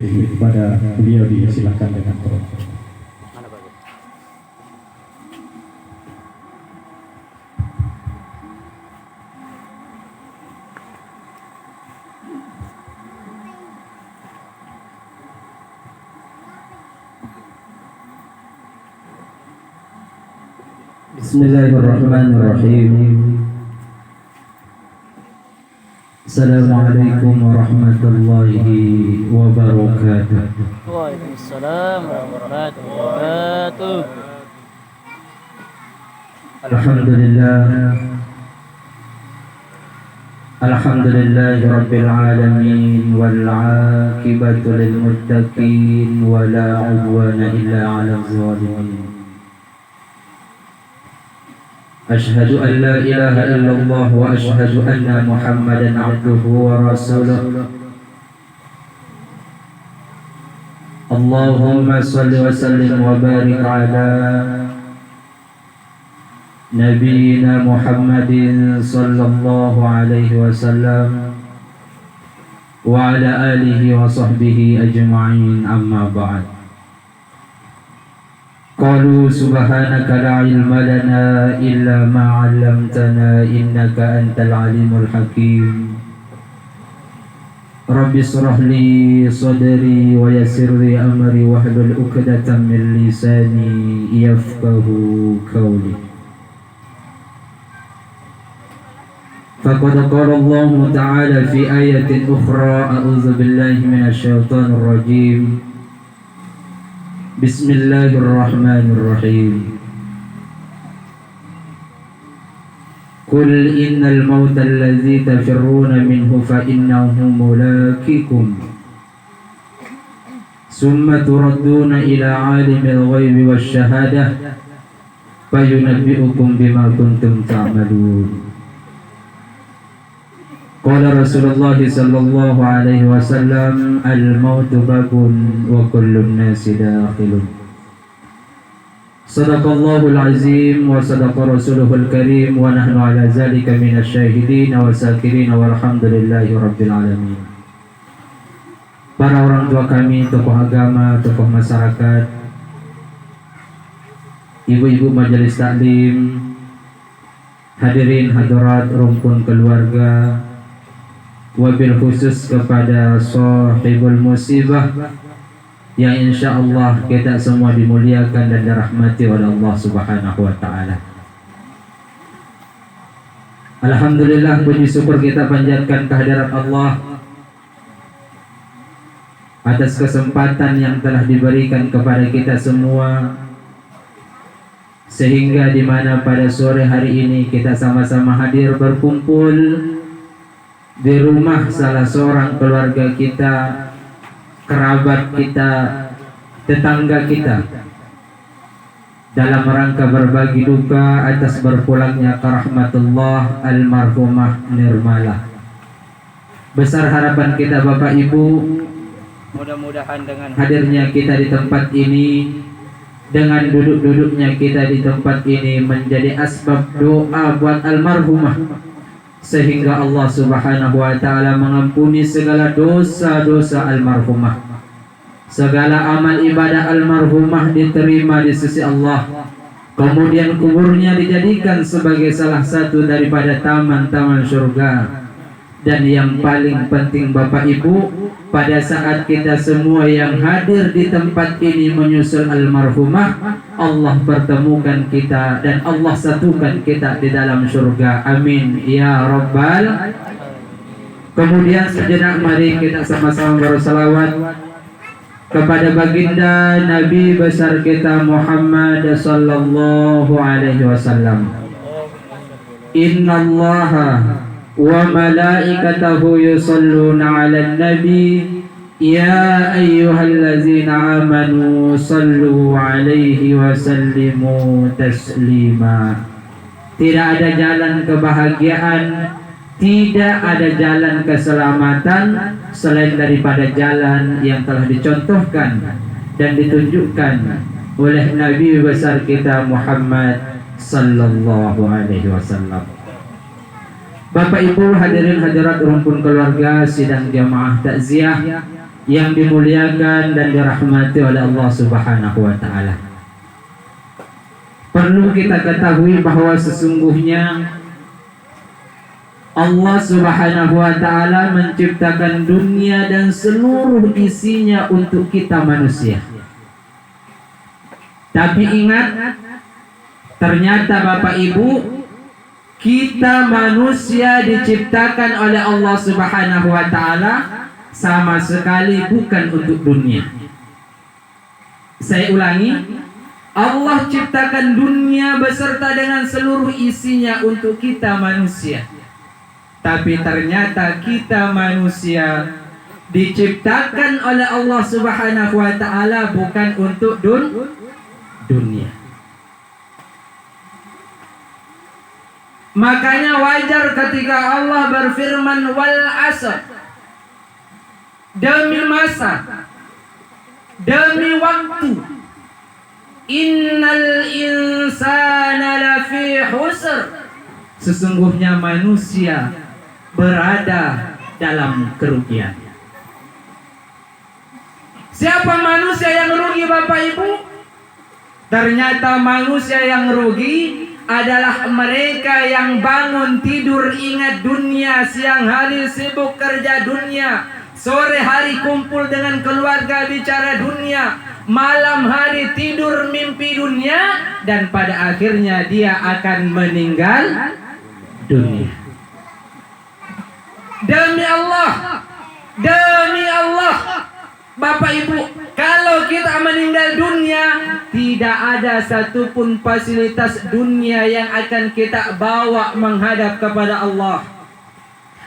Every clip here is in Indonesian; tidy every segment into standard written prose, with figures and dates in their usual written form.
kepada beliau, disilakan dengan protokol. Bismillahirrahmanirrahim. Assalamualaikum warahmatullahi wabarakatuh. Waalaikumsalam warahmatullahi wabarakatuh. Alhamdulillahi rabbil alamin wal aqibatu lil muttaqin wa la udwana illa 'alal zalimin. Ashhadu an la ilaha illallah wa ashhadu anna Muhammadan abduhu wa rasuluh. Allahumma salli wa sallim wa barik ala Nabiina Muhammadin sallallahu alaihi wasallam wa ala alihi wa sahbihi ajma'in, amma ba'd. Qalu subhanaka la ilma lana illa ma 'allamtana innaka antal alimul hakim. Rabbi shrah li sadri wa yassir li amri wahlul 'uqdatam min lisani yafqahu qawli. Faqad qala Allah ta'ala fi ayatin ukhra, a'udzu billahi minasy syaithanir rajim. Bismillahirrahmanirrahim. Qul innal mauta allazi tafirruna minhu fa innahu mulaqikum summa turadduna ila alimil ghaibi wasyahadah fayunabbi'ukum bima kuntum ta'malun. Qala Rasulullah sallallahu alaihi wasallam, al-mautu babun wa kullun nasi dakhilun. Sadaqallahul azim wa sadaqa rasuluhul karim wa nahnu ala zalika minasy syahidin wa sakirin walhamdulillahi rabbil alamin. Para orang tua kami, tokoh agama, tokoh masyarakat, ibu-ibu majelis taklim, hadirin hadirat rumpun keluarga, wabil khusus kepada sahibul musibah yang insyaallah kita semua dimuliakan dan dirahmati oleh Allah Subhanahu wa taala. Alhamdulillah, puji syukur kita panjatkan kehadirat Allah atas kesempatan yang telah diberikan kepada kita semua, sehingga di mana pada sore hari ini kita sama-sama hadir berkumpul di rumah salah seorang keluarga kita, kerabat kita, tetangga kita, dalam rangka berbagi duka atas berpulangnya ke rahmatullah almarhumah Nirmala. Besar harapan kita Bapak Ibu, mudah-mudahan dengan hadirnya kita di tempat ini, dengan duduk-duduknya kita di tempat ini menjadi asbab doa buat almarhumah, sehingga Allah Subhanahu wa ta'ala mengampuni segala dosa-dosa almarhumah, segala amal ibadah almarhumah diterima di sisi Allah, kemudian kuburnya dijadikan sebagai salah satu daripada taman-taman surga. Dan yang paling penting Bapak Ibu, pada saat kita semua yang hadir di tempat ini menyusul almarhumah, Allah pertemukan kita dan Allah satukan kita di dalam surga. Amin ya rabbal. Kemudian sejenak mari kita sama-sama berselawat kepada baginda Nabi besar kita Muhammad sallallahu alaihi wasallam. Innallaha wa malaikatahu yusalluna 'alan nabi ya ayyuhallazina amanu sallu 'alaihi wa sallimu taslima. Tidak ada jalan kebahagiaan, tidak ada jalan keselamatan selain daripada jalan yang telah dicontohkan dan ditunjukkan oleh Nabi besar kita Muhammad sallallahu alaihi wasallam. Bapak Ibu hadirin hadirat rumpun keluarga sidang jamaah takziah yang dimuliakan dan dirahmati oleh Allah Subhanahu wa taala. Perlu kita ketahui bahwa sesungguhnya Allah Subhanahu wa taala menciptakan dunia dan seluruh isinya untuk kita manusia. Tapi ingat, ternyata Bapak Ibu, kita manusia diciptakan oleh Allah Subhanahu wa taala sama sekali bukan untuk dunia. Saya ulangi, Allah ciptakan dunia beserta dengan seluruh isinya untuk kita manusia. Tapi ternyata kita manusia diciptakan oleh Allah Subhanahu wa taala bukan untuk dunia. Makanya wajar ketika Allah berfirman wal asr, demi masa, demi waktu, innal insana lafi husr, sesungguhnya manusia berada dalam kerugian. Siapa manusia yang rugi Bapak Ibu? Ternyata manusia yang rugi adalah mereka yang bangun tidur ingat dunia, siang hari sibuk kerja dunia, sore hari kumpul dengan keluarga bicara dunia, malam hari tidur mimpi dunia, dan pada akhirnya dia akan meninggal dunia. Demi Allah, Bapak Ibu, kalau kita meninggal dunia, tidak ada satupun fasilitas dunia yang akan kita bawa menghadap kepada Allah.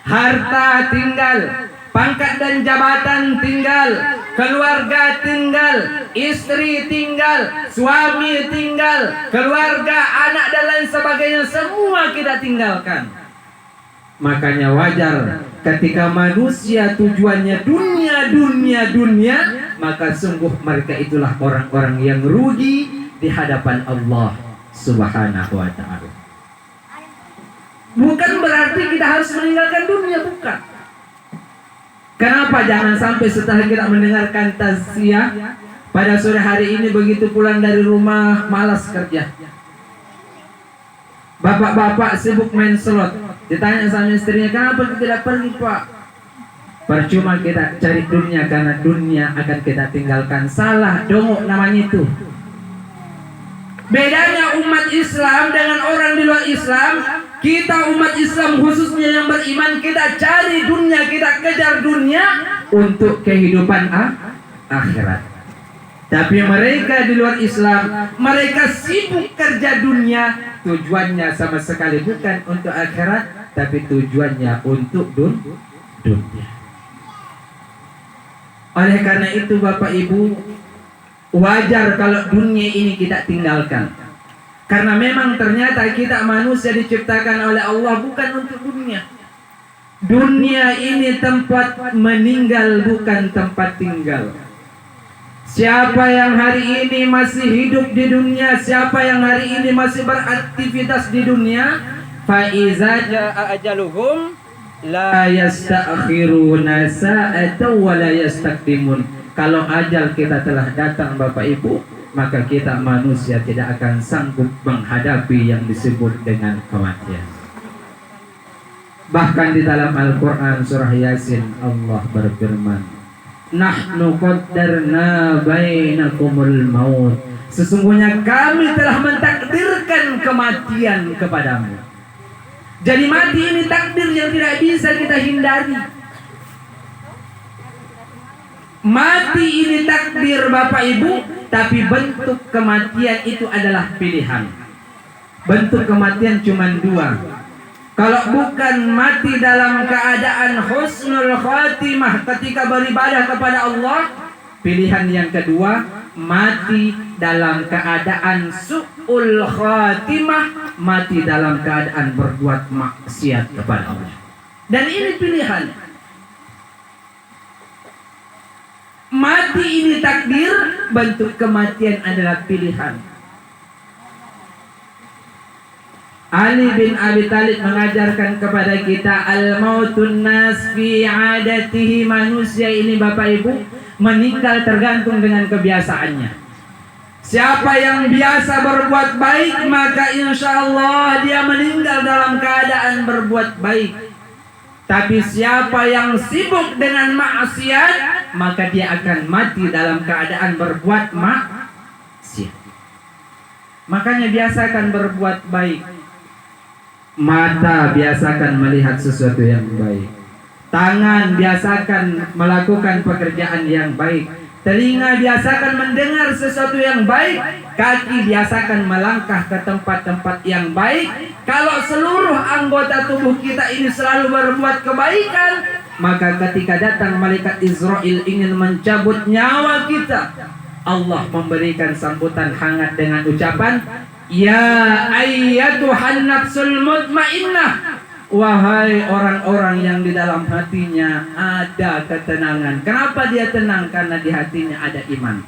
Harta tinggal, pangkat dan jabatan tinggal, keluarga tinggal, istri tinggal, suami tinggal, keluarga, anak dan lain sebagainya, semua kita tinggalkan. Makanya wajar ketika manusia tujuannya dunia, maka sungguh mereka itulah orang-orang yang rugi di hadapan Allah Subhanahu wa ta'ala. Bukan berarti kita harus meninggalkan dunia, bukan. Kenapa jangan sampai setelah kita mendengarkan tazkiyah pada sore hari ini begitu pulang dari rumah malas kerja. Bapak-bapak sibuk main slot, ditanya sama istrinya, kenapa tidak pergi Pak? Percuma kita cari dunia, karena dunia akan kita tinggalkan. Salah, dongok namanya itu. Bedanya umat Islam dengan orang di luar Islam, kita umat Islam khususnya yang beriman, kita cari dunia, kita kejar dunia untuk kehidupan akhirat. Tapi mereka di luar Islam, mereka sibuk kerja dunia, tujuannya sama sekali bukan untuk akhirat, tapi tujuannya untuk dunia. Oleh karena itu Bapak Ibu, wajar kalau dunia ini kita tinggalkan. Karena memang ternyata kita manusia diciptakan oleh Allah bukan untuk dunia. Dunia ini tempat meninggal, bukan tempat tinggal. Siapa yang hari ini masih hidup di dunia, siapa yang hari ini masih beraktivitas di dunia, fa iza jaa ajaluhum la yasta'khiruna sa'atan wa la yastaqdimun. Kalau ajal kita telah datang Bapak Ibu, maka kita manusia tidak akan sanggup menghadapi yang disebut dengan kematian. Bahkan di dalam Al-Quran surah Yasin Allah berfirman, nahnu qaddarna bainakumul maut, sesungguhnya kami telah mentakdirkan kematian kepadamu. Jadi mati ini takdir yang tidak bisa kita hindari. Mati ini takdir Bapak Ibu, tapi bentuk kematian itu adalah pilihan. Bentuk kematian cuma dua. Kalau bukan mati dalam keadaan husnul khatimah ketika beribadah kepada Allah, pilihan yang kedua, mati dalam keadaan su'ul khatimah, mati dalam keadaan berbuat maksiat kepada Allah. Dan ini pilihan. Mati ini takdir, bentuk kematian adalah pilihan. Ali bin Abi Thalib mengajarkan kepada kita al-mautun nas fi adatihi, manusia ini Bapak Ibu meninggal tergantung dengan kebiasaannya. Siapa yang biasa berbuat baik maka insya Allah dia meninggal dalam keadaan berbuat baik. Tapi siapa yang sibuk dengan maksiat maka dia akan mati dalam keadaan berbuat maksiat. Makanya biasakan berbuat baik. Mata biasakan melihat sesuatu yang baik. Tangan biasakan melakukan pekerjaan yang baik. Telinga biasakan mendengar sesuatu yang baik. Kaki biasakan melangkah ke tempat-tempat yang baik. Kalau seluruh anggota tubuh kita ini selalu berbuat kebaikan, maka ketika datang malaikat Israel ingin mencabut nyawa kita, Allah memberikan sambutan hangat dengan ucapan, ya ayyatuhan nafsul mutmainnah, wahai orang-orang yang di dalam hatinya ada ketenangan. Kenapa dia tenang? Karena di hatinya ada iman.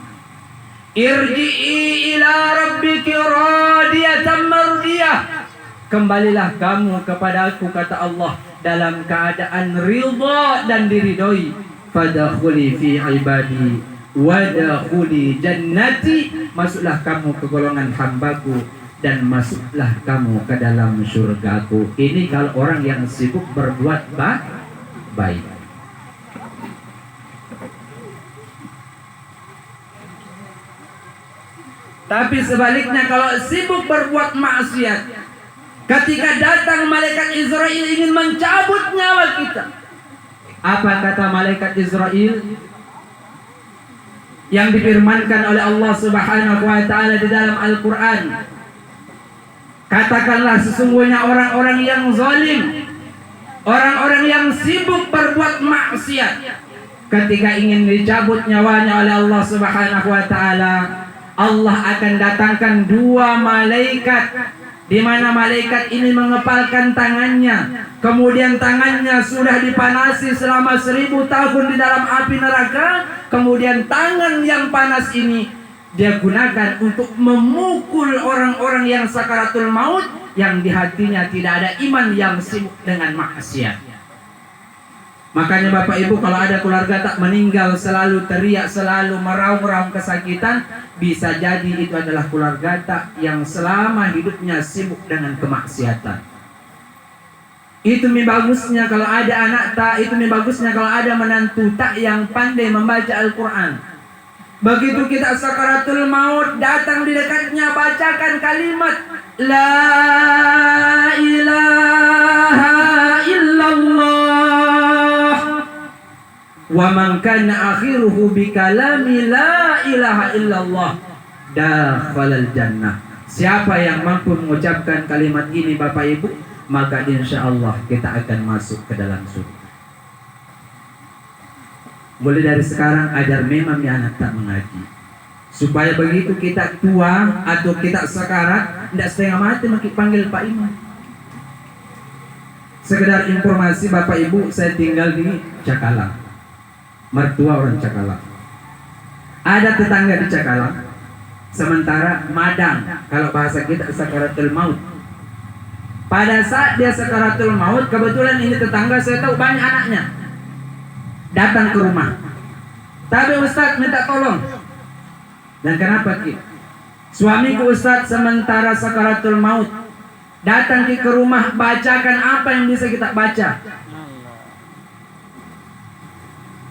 Irji'i ila rabbiki radiyatan mardiyah, kembalilah kamu kepada aku, kata Allah, dalam keadaan ridha dan diridhoi. Fadkhuli fi ibadi wadkhuli jannati, masuklah kamu ke golongan hambaku dan masuklah kamu ke dalam surgaku. Ini kalau orang yang sibuk berbuat baik. Tapi sebaliknya kalau sibuk berbuat maksiat, ketika datang malaikat Israel ingin mencabut nyawa kita, apa kata malaikat Israel yang difirmankan oleh Allah Subhanahu wa taala di dalam Al-Qur'an? Katakanlah sesungguhnya orang-orang yang zalim, orang-orang yang sibuk berbuat maksiat, ketika ingin dicabut nyawanya oleh Allah Subhanahu wa taala, Allah akan datangkan dua malaikat, di mana malaikat ini mengepalkan tangannya, kemudian tangannya sudah dipanasi selama 1000 tahun di dalam api neraka, kemudian tangan yang panas ini dia gunakan untuk memukul orang-orang yang sakaratul maut, yang di hatinya tidak ada iman, yang sibuk dengan maksiat. Makanya Bapak Ibu, kalau ada keluarga tak meninggal selalu teriak, selalu meraung-raung kesakitan, bisa jadi itu adalah keluarga tak yang selama hidupnya sibuk dengan kemaksiatan. Itu bagusnya kalau ada anak tak, itu bagusnya kalau ada menantu tak yang pandai membaca Al-Quran. Begitu kita sakaratul maut datang di dekatnya, bacakan kalimat La ilaha illallah wa man kana akhiruhu bi kalami la ilaha illallah dakhalal jannah. Siapa yang mampu mengucapkan kalimat ini Bapak Ibu, maka insya Allah kita akan masuk ke dalam surga. Mulai dari sekarang ajar memang ya anak tak mengaji, supaya begitu kita tua atau kita sekarat tidak setengah mati makin panggil Pak Imam. Sekedar informasi Bapak Ibu, saya tinggal di Cakalang, mertua orang Cakalang. Ada tetangga di Cakalang, sementara Madang, kalau bahasa kita sakaratul maut. Pada saat dia sakaratul maut, kebetulan ini tetangga saya tahu banyak anaknya, datang ke rumah. Tapi Ustaz minta tolong. Dan kenapa Ki? Suamiku Ustaz sementara sakaratul maut, datang ke rumah, bacakan apa yang bisa kita baca.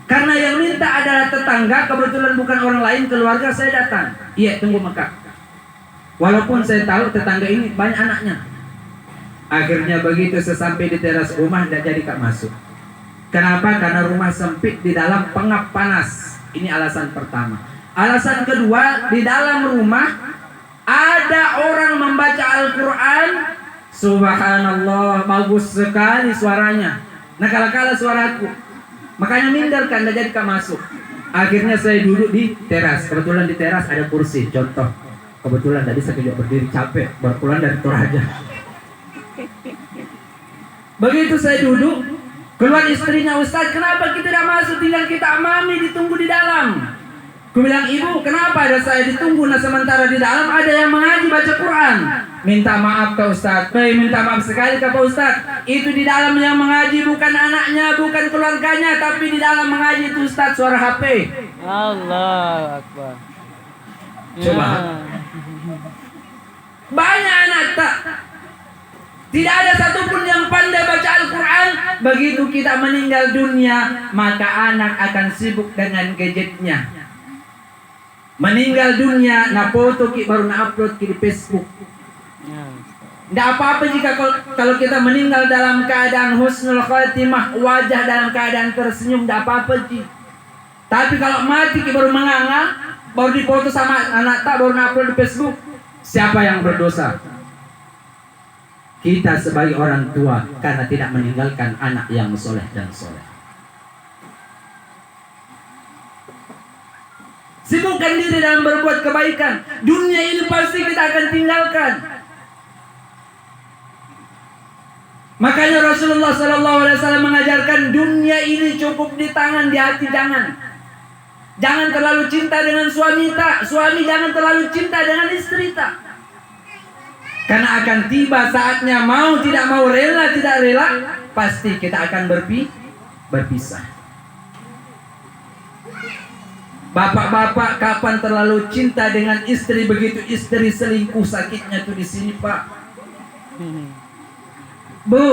Karena yang minta adalah tetangga, kebetulan bukan orang lain, keluarga saya datang. Iya, tunggu Mekah. Walaupun saya tahu tetangga ini banyak anaknya. Akhirnya begitu sesampai di teras rumah, tidak jadi Kak masuk. Kenapa? Karena rumah sempit, di dalam pengap panas. Ini alasan pertama. Alasan kedua, di dalam rumah ada orang membaca Al-Quran. Subhanallah, bagus sekali suaranya. Nah, kala-kala suaraku, makanya mindarkan, tidak jadi Kak masuk. Akhirnya saya duduk di teras. Kebetulan di teras ada kursi, contoh. Kebetulan tadi saya juga berdiri capek, baru pulang dari Toraja. Begitu saya duduk, keluar istrinya, Ustaz kenapa kita tidak masuk, tinggal kita amami, ditunggu di dalam. Ku bilang, ibu kenapa ada saya ditunggu, nah sementara di dalam ada yang mengaji baca Quran. Minta maaf Pak Ustadz, minta maaf sekali Pak Ustadz. Itu di dalam yang mengaji bukan anaknya, bukan keluarganya, tapi di dalam mengaji itu Ustadz suara HP. Allah Akbar. Coba. Banyak anak tak. Tidak ada satupun yang pandai baca Al-Quran. Begitu kita meninggal dunia, maka anak akan sibuk dengan gadgetnya. Meninggal dunia, na foto ki baru na upload ki di Facebook. Tidak apa-apa jika kalau kita meninggal dalam keadaan husnul khatimah, wajah dalam keadaan tersenyum, tidak apa-apa Ji. Tapi kalau mati ki baru menganga, baru dipoto sama anak tak, baru na upload di Facebook, siapa yang berdosa? Kita sebagai orang tua karena tidak meninggalkan anak yang soleh dan soleh. Sibukkan diri dalam berbuat kebaikan. Dunia ini pasti kita akan tinggalkan. Makanya Rasulullah SAW mengajarkan dunia ini cukup di tangan, di hati jangan. Jangan terlalu cinta dengan suami tak. Suami jangan terlalu cinta dengan istri tak. Karena akan tiba saatnya mau tidak mau, rela tidak rela, pasti kita akan berpisah. Bapak-bapak kapan terlalu cinta dengan istri, begitu istri selingkuh sakitnya tuh di sini Pak. Bu,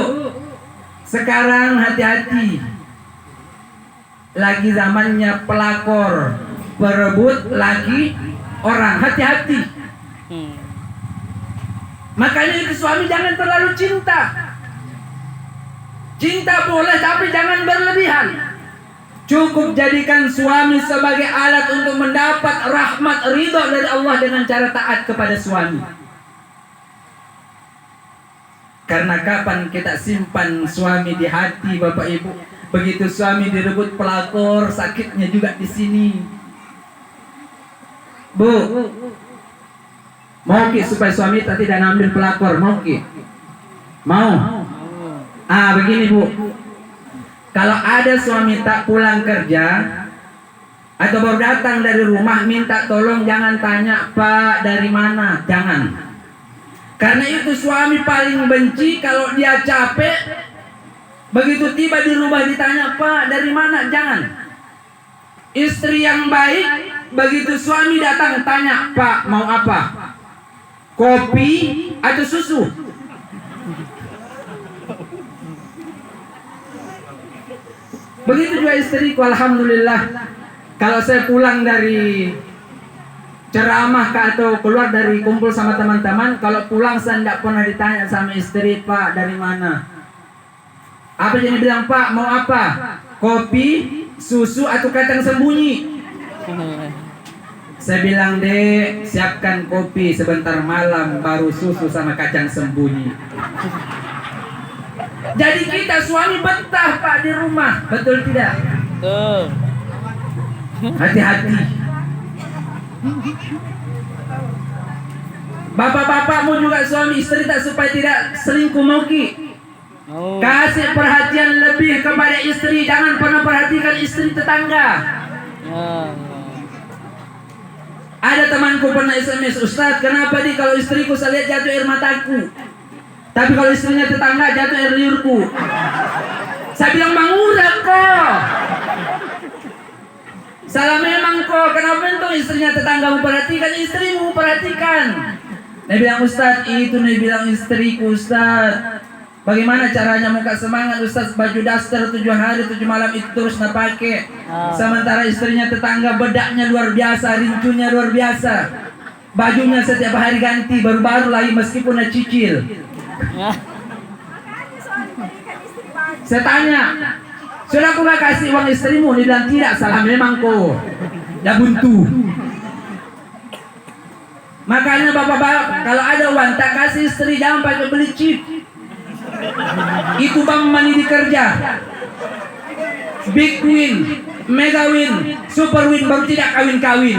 sekarang hati-hati. Lagi zamannya pelakor, perebut lagi orang, hati-hati. Makanya itu suami jangan terlalu cinta. Cinta boleh tapi jangan berlebihan. Cukup jadikan suami sebagai alat untuk mendapat rahmat ridho dari Allah dengan cara taat kepada suami. Karena kapan kita simpan suami di hati Bapak Ibu, begitu suami direbut pelakor, sakitnya juga di sini. Bu, mau ki supaya suami tak tidak ngambil pelakor, mau ki? Mau? Begini Bu. Kalau ada suami tak pulang kerja atau baru datang dari rumah, minta tolong jangan tanya Pak dari mana, jangan. Karena itu suami paling benci kalau dia capek, begitu tiba di rumah ditanya Pak dari mana, jangan. Istri yang baik, begitu suami datang tanya Pak mau apa, kopi atau susu? Begitu juga istriku, alhamdulillah. Kalau saya pulang dari ceramah atau keluar dari kumpul sama teman-teman, kalau pulang saya tidak pernah ditanya sama istri Pak dari mana. Apa jadi bilang Pak mau apa? Kopi, susu atau kacang sembunyi? Saya bilang Dek, siapkan kopi sebentar malam, baru susu sama kacang sembunyi. Jadi kita suami betah Pak di rumah, betul tidak? Betul. Hati-hati. Bapak-bapakmu juga suami istri tak supaya tidak selingkuh mau ki. Kasih perhatian lebih kepada istri, jangan pernah perhatikan istri tetangga. Ada temanku pernah SMS, Ustadz kenapa di kalau istriku saya lihat jatuh air mataku, tapi kalau istrinya tetangga jatuh air liurku. Saya bilang Bang udah kok. Salah memang kok. Kenapa itu istrinya tetangga memperhatikan, istrimu perhatikan. Dia bilang Ustadz itu, dia bilang istriku Ustadz. Bagaimana caranya muka semangat Ustadz, baju daster 7 hari 7 malam itu terus nak pakai. Sementara istrinya tetangga bedaknya luar biasa, rincunya luar biasa. Bajunya setiap hari ganti, baru-baru lagi meskipun nak cicil. Saya tanya, sudah aku gak kasih uang istrimu? Dia bilang tidak, salah memang kok. Dah buntu. Makanya bapak-bapak kalau ada uang tak kasih istri, jangan pakai beli chip. Itu bang mani dikerja. Big win, mega win, super win, baru tidak kawin-kawin.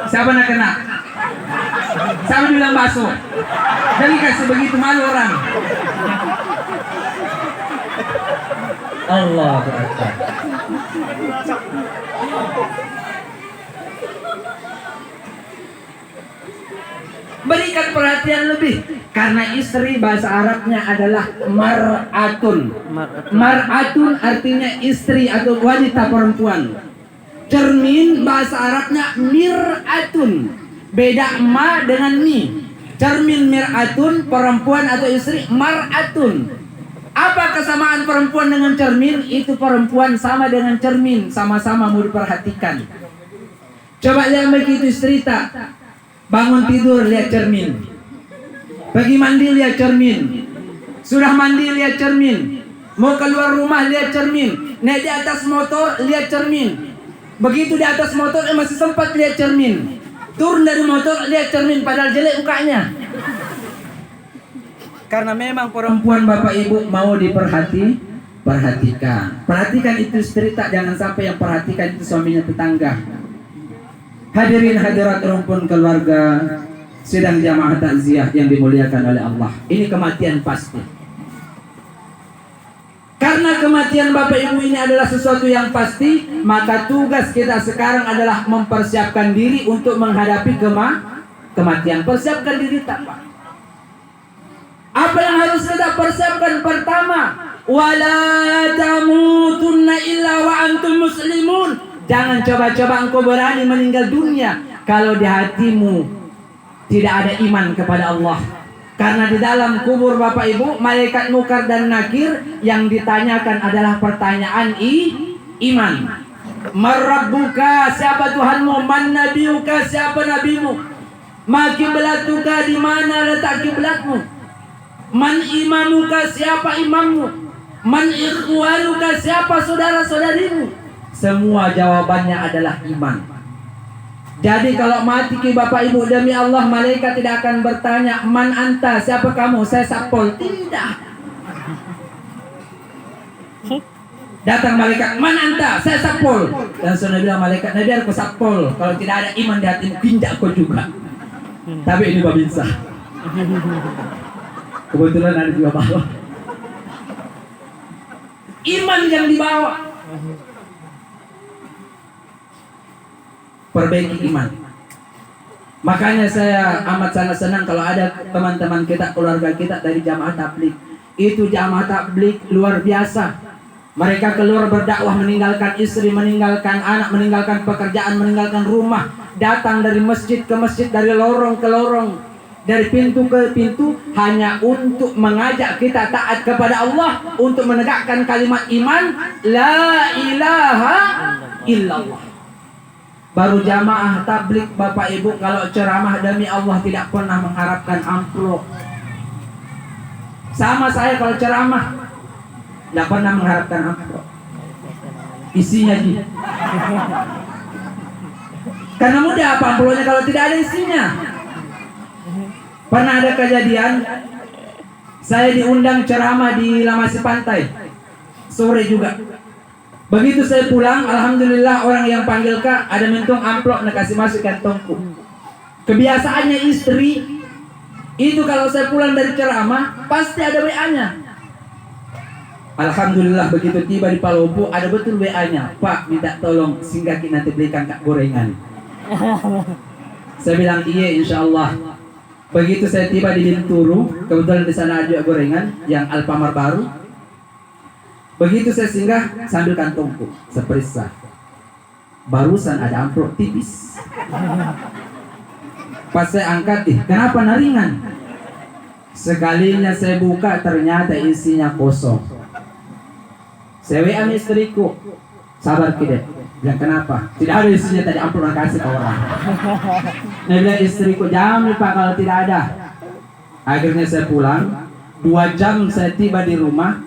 Siapa nak kena? Siapa bilang bakso? Jadi kasih begitu malu orang. Allahu Akbar. Berikan perhatian lebih karena istri bahasa Arabnya adalah mar'atun. Mar'atun artinya istri atau wanita perempuan. Cermin bahasa Arabnya mir'atun. Beda ma dengan mi. Cermin mir'atun perempuan atau istri mar'atun. Apa kesamaan perempuan dengan cermin? Itu perempuan sama dengan cermin, sama-sama mau diperhatikan. Coba lihat begitu istri tak. Bangun tidur lihat cermin. Pergi mandi lihat cermin. Sudah mandi lihat cermin. Mau keluar rumah lihat cermin. Naik di atas motor lihat cermin. Begitu di atas motor masih sempat lihat cermin. Turun dari motor lihat cermin padahal jelek mukanya. Karena memang perempuan Bapak Ibu mau perhatikan. Perhatikan itu istri tak, jangan sampai yang perhatikan itu suaminya tetangga. Hadirin hadirat rumpun keluarga sidang jamaah takziah yang dimuliakan oleh Allah. Ini kematian pasti. Karena kematian Bapak Ibu ini adalah sesuatu yang pasti, maka tugas kita sekarang adalah mempersiapkan diri untuk menghadapi kematian. Persiapkan diri tak, Pak? Apa yang harus kita persiapkan? Pertama, wala tamutunna illa wa antum muslimun. Jangan coba-coba engkau berani meninggal dunia kalau di hatimu tidak ada iman kepada Allah. Karena di dalam kubur Bapak Ibu, malaikat Munkar dan Nakir yang ditanyakan adalah pertanyaan iman. Marabbuka, siapa Tuhanmu? Man nabiyuka, siapa nabimu? Ma kiblatuka, di mana letak kiblatmu? Man imamuka, siapa imammu? Man ikhwanuka, siapa saudara-saudarimu? Semua jawabannya adalah iman. Jadi kalau mati ke Bapak Ibu, demi Allah malaikat tidak akan bertanya man anta, siapa kamu? Saya Sapol. Tidak. Datang malaikat, man anta? Saya Sapol. Dan sudah bilang malaikat, nah biar aku Sapol. Kalau tidak ada iman di hatimu, pinjak kau juga. Tapi ini babinsa. Kebetulan ada juga bawa. Iman yang dibawa. Perbaiki iman. Makanya saya amat sangat senang kalau ada teman-teman kita, keluarga kita dari jamaah tabligh. Itu jamaah tabligh luar biasa. Mereka keluar berdakwah, meninggalkan istri, meninggalkan anak, meninggalkan pekerjaan, meninggalkan rumah, datang dari masjid ke masjid, dari lorong ke lorong, dari pintu ke pintu, hanya untuk mengajak kita taat kepada Allah, untuk menegakkan kalimat iman, la ilaha illallah. Baru jamaah tabligh Bapak Ibu kalau ceramah demi Allah tidak pernah mengharapkan amplop. Sama saya kalau ceramah tidak pernah mengharapkan amplop. Isinya gitu. Karena mudah apa amplopnya kalau tidak ada isinya. Pernah ada kejadian saya diundang ceramah di Lamasi Pantai sore juga. Begitu saya pulang, alhamdulillah orang yang panggil Kak ada mentung amplop nak kasih masuk kantongku. Kebiasaannya istri itu kalau saya pulang dari ceramah pasti ada WA-nya. Alhamdulillah begitu tiba di Palopo ada betul WA-nya. Pak minta tolong singgah nanti belikan Kak gorengan. Saya bilang iya insya Allah. Begitu saya tiba di Binturu, kebetulan di sana ada gorengan yang Alfamart baru. Begitu saya singgah sambil kantongku, seperisa. Barusan ada amplop tipis. Pas saya angkat, kenapa naringan? Sekalinya saya buka ternyata isinya kosong. Saya WA istriku, sabar kidek. Bilang kenapa? Tidak ada isinya tadi amplop kasih ke orang. Saya bilang istriku, jangan Pak kalau tidak ada. Akhirnya saya pulang, 2 jam saya tiba di rumah.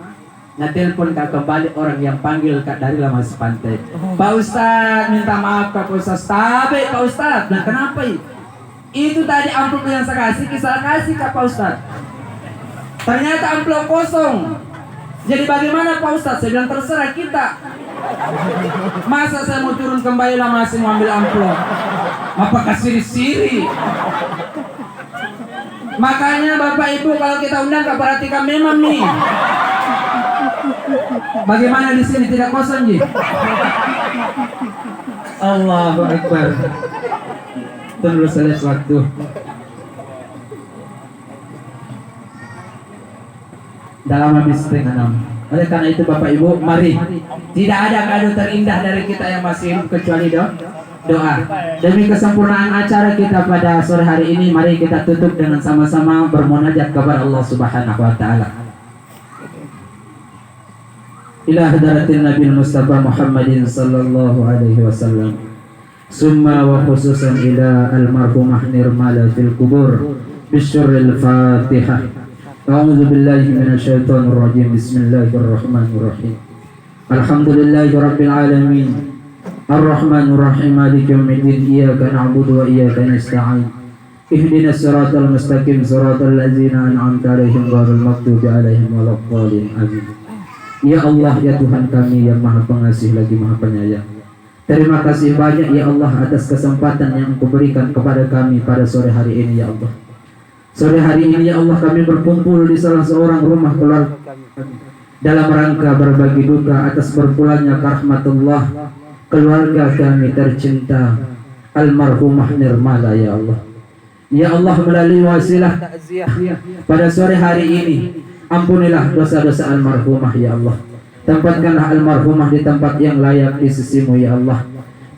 Nah telepon Kak kembali orang yang panggil Kak dari Lamasi Pantai. Pak Ustadz minta maaf Pak Ustadz. Tapi Pak Ustadz, nah kenapa itu? Itu tadi amplop yang saya kasih Kak Pak Ustadz. Ternyata amplop kosong. Jadi bagaimana Pak Ustadz? Saya bilang terserah kita. Masa saya mau turun kembali Lamasi mau ambil amplop? Apakah siri-siri? Makanya Bapak Ibu kalau kita undang Kak perhatikan memang nih. Bagaimana di sini tidak kosong, Ji? Allahu Akbar. Tunggu salat waktu. Dalam habis setengah 6. Oleh karena itu Bapak Ibu, mari. Tidak ada kado terindah dari kita yang masih hidup kecuali doa. Demi kesempurnaan acara kita pada sore hari ini, mari kita tutup dengan sama-sama bermunajat kepada Allah Subhanahu wa taala. Ila hadratin Nabi Mustafa Muhammadin sallallahu alaihi wasallam. Summa wa khususan ila almarhumah Nirmala fil kubur bisyurril Fatihah. A'udzu billahi minasyaitonir rajim. Bismillahirrahmanirrahim. Alhamdulillahi rabbil alamin. Ar-Rahmanir Rahim. Maliki yaumiddin. Iyyaka na'budu wa iyyaka nasta'in. Ihdinas siratal mustaqim. Siratal ladzina an'amta 'alaihim ghairil maghdubi 'alaihim waladdallin. Amin. Ya Allah, ya Tuhan kami yang Maha Pengasih lagi Maha Penyayang. Terima kasih banyak ya Allah atas kesempatan yang Engkau berikan kepada kami pada sore hari ini ya Allah. Sore hari ini ya Allah kami berkumpul di salah seorang rumah keluarga kami dalam rangka berbagi duka atas berpulangnya rahmatullah keluarga kami tercinta almarhumah Nirmala ya Allah. Ya Allah, melalui wasilah takziah pada sore hari ini, ampunilah dosa-dosa almarhumah ya Allah. Tempatkanlah almarhumah di tempat yang layak di sisimu ya Allah.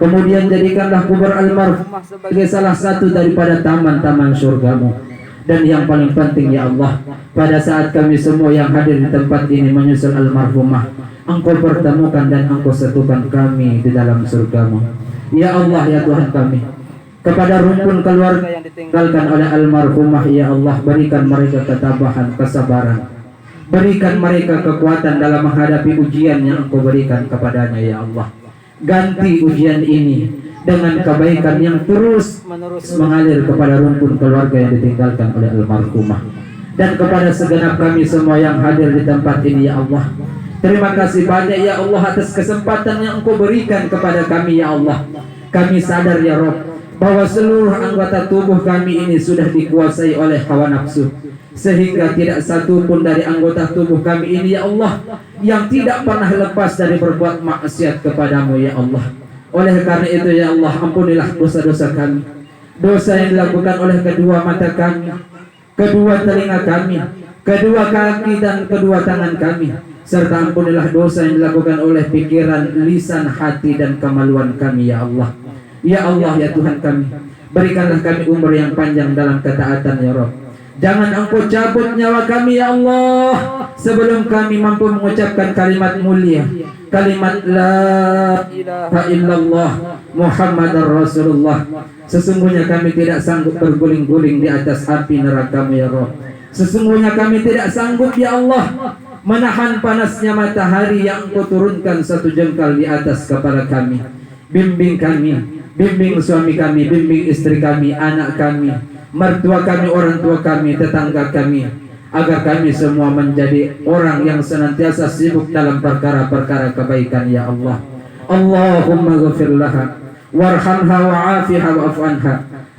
Kemudian jadikanlah kubur almarhumah sebagai salah satu daripada taman-taman surgamu. Dan yang paling penting ya Allah, pada saat kami semua yang hadir di tempat ini menyusul almarhumah, Engkau pertemukan dan Engkau satukan kami di dalam surgamu. Ya Allah, ya Tuhan kami, kepada rumpun keluarga yang ditinggalkan oleh almarhumah ya Allah, berikan mereka ketabahan, kesabaran. Berikan mereka kekuatan dalam menghadapi ujian yang Engkau berikan kepadanya ya Allah. Ganti ujian ini dengan kebaikan yang terus menerus mengalir kepada rumpun keluarga yang ditinggalkan oleh almarhumah, dan kepada segenap kami semua yang hadir di tempat ini ya Allah. Terima kasih banyak ya Allah atas kesempatan yang Engkau berikan kepada kami ya Allah. Kami sadar ya Rabb bahwa seluruh anggota tubuh kami ini sudah dikuasai oleh hawa nafsu, sehingga tidak satu pun dari anggota tubuh kami ini ya Allah yang tidak pernah lepas dari berbuat maksiat kepadamu ya Allah. Oleh karena itu ya Allah, ampunilah dosa-dosa kami, dosa yang dilakukan oleh kedua mata kami, kedua telinga kami, kedua kaki dan kedua tangan kami, serta ampunilah dosa yang dilakukan oleh pikiran, lisan, hati dan kemaluan kami ya Allah. Ya Allah, ya Tuhan kami, berikanlah kami umur yang panjang dalam ketaatan ya Rabb. Jangan Engkau cabut nyawa kami ya Allah sebelum kami mampu mengucapkan kalimat mulia, kalimat la ilaha illallah Muhammadar Rasulullah. Sesungguhnya kami tidak sanggup berguling-guling di atas api neraka-Mu ya Rabb. Sesungguhnya kami tidak sanggup ya Allah menahan panasnya matahari yang Engkau turunkan satu jengkal di atas kepala kami. Bimbing kami, bimbing suami kami, bimbing istri kami, anak kami, mertua kami, orang tua kami, tetangga kami, agar kami semua menjadi orang yang senantiasa sibuk dalam perkara-perkara kebaikan ya Allah. Allahumma ghafir laha warhamha wa'afiha wa'fu anha.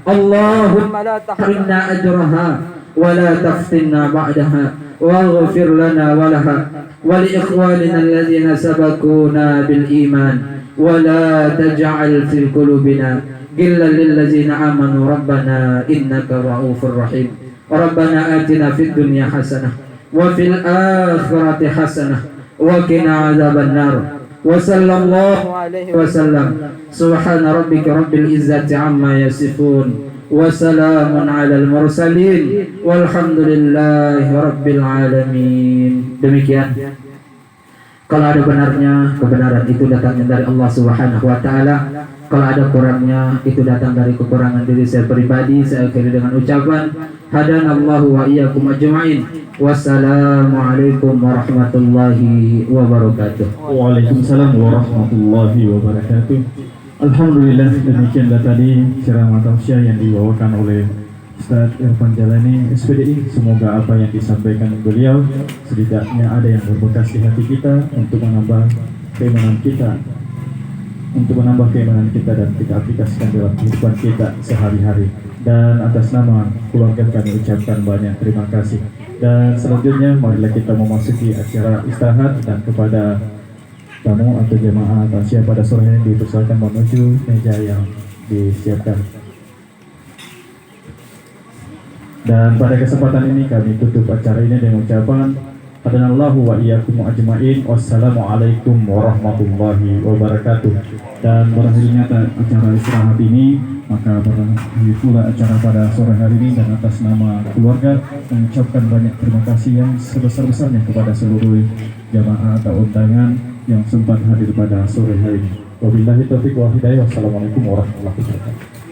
Allahumma la tahrimna ajraha wa la taftinna ba'daha waghfir lana wa laha wa li ikhwanina alladhina sabaquna bil iman wa la taj'al fi qulubina ghillan lil ladzina amanu rabbana innaka ra'ufur rahim. Rabbana atina fid dunya hasanah wa fil akhirati hasanah wa qina adzaban nar. Wa sallallahu alaihi wasallam. Subhana rabbika rabbil izzati amma yasifun wa salamun alal mursalin walhamdulillahi rabbil alamin. Demikian. Kalau ada benarnya, kebenaran itu datangnya dari Allah Subhanahu wa taala. Kalau ada kurangnya, itu datang dari kekurangan diri saya pribadi. Saya akhiri dengan ucapan hadanallahu wa iyyakum ajma'in. Wassalamualaikum warahmatullahi wabarakatuh. Waalaikumsalam warahmatullahi wabarakatuh. Alhamdulillah, demikianlah tadi ceramah tausiah yang dibawakan oleh Ustaz Irfan Jalani SPDI. Semoga apa yang disampaikan beliau setidaknya ada yang berbekas di hati kita untuk menambah keimanan kita, dan kita aplikasikan dalam kehidupan kita sehari-hari. Dan atas nama keluarga kami ucapkan banyak terima kasih. Dan selanjutnya marilah kita memasuki acara istirahat, dan kepada tamu atau jemaah tasya pada sore ini dipersilakan menuju meja yang disiapkan. Dan pada kesempatan ini kami tutup acara ini dengan ucapan Hadanallahu wa iyyakum ajmain. Wassalamualaikum warahmatullahi wabarakatuh. Dan berakhirnya acara istirahat ini, maka berakhir pula acara pada sore hari ini, dan atas nama keluarga mengucapkan banyak terima kasih yang sebesar-besarnya kepada seluruh jamaah atau undangan yang sempat hadir pada sore hari ini. Wabillahi taufiq wal hidayah. Wassalamualaikum warahmatullahi wabarakatuh.